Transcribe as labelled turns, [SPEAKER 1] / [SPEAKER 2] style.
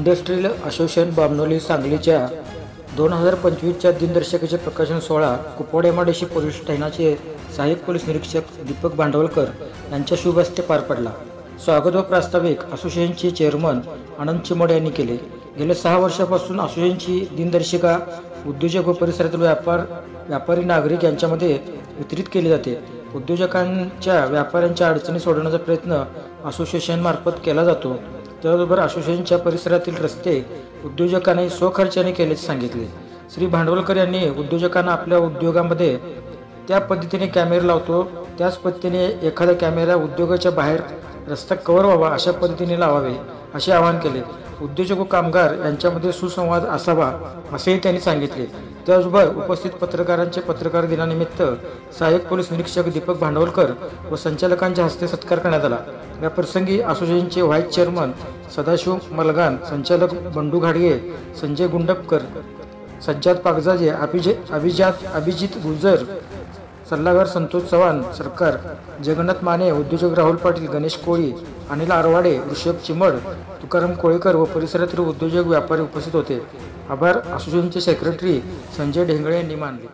[SPEAKER 1] Industrial association Bamnoli सांगलीच्या 2025च्या दिनदर्शिकेचे प्रकाशन सोहळा कुपवाड एमआयडीसी पोलीस ठाण्याचे सहाय्यक पोलीस निरीक्षक दीपक भांडवलकर यांच्या शुभ हस्ते पार पडला। स्वागत व प्रास्ताविक असोसिएशनचे चेअरमन आनंद चिमोड यांनी केले। गेल्या 6 वर्षांपासून असोसिएशनची दिनदर्शिका उद्योजक व परिसरातील व्यापारी नागरिक यांच्यामध्ये वितरित केली जाते। उद्योजकांच्या व्यापाऱ्यांच्या अडचणी सोडवण्याचा प्रयत्न असोसिएशन मार्फत केला जातो। त्याचबरोबर असोसिएशनच्या परिसरातील रस्ते उद्योजकांनी स्वखर्चाने केल्याचे सांगितले। श्री भांडवलकर यांनी उद्योजकांना आपल्या उद्योगामध्ये त्या पद्धतीने कॅमेरा लावतो त्याच पद्धतीने एखादा कॅमेरा उद्योगाच्या बाहेर रस्ता कव्हर व्हावा अशा पद्धतीने लावावे असे आवाहन केले। उद्योजक व कामगार यांच्यामध्ये सुसंवाद असावा असेही त्यांनी सांगितले। त्याचबरोबर उपस्थित पत्रकारांचे पत्रकार दिनानिमित्त सहाय्यक पोलीस निरीक्षक दीपक भांडवलकर व संचालकांच्या हस्ते सत्कार करण्यात आला। या प्रसंगी असोसिएशनचे व्हाईस चेअरमन सदाशिव मलगान, संचालक बंडू घाडगे, संजय गुंडपकर, सज्जाद पागजाजे, अभिजित गुजर, सल्लागार संतोष चव्हाण सरकार, जगन्नाथ माने, उद्योजक राहुल पाटील, गणेश कोळी, अनिल आरवाडे, ऋषभ चिमड, तुकाराम कोळेकर व परिसरातील उद्योजक व्यापारी उपस्थित होते। आभार असोसिएशनचे सेक्रेटरी संजय ढेंगळे यांनी मानले।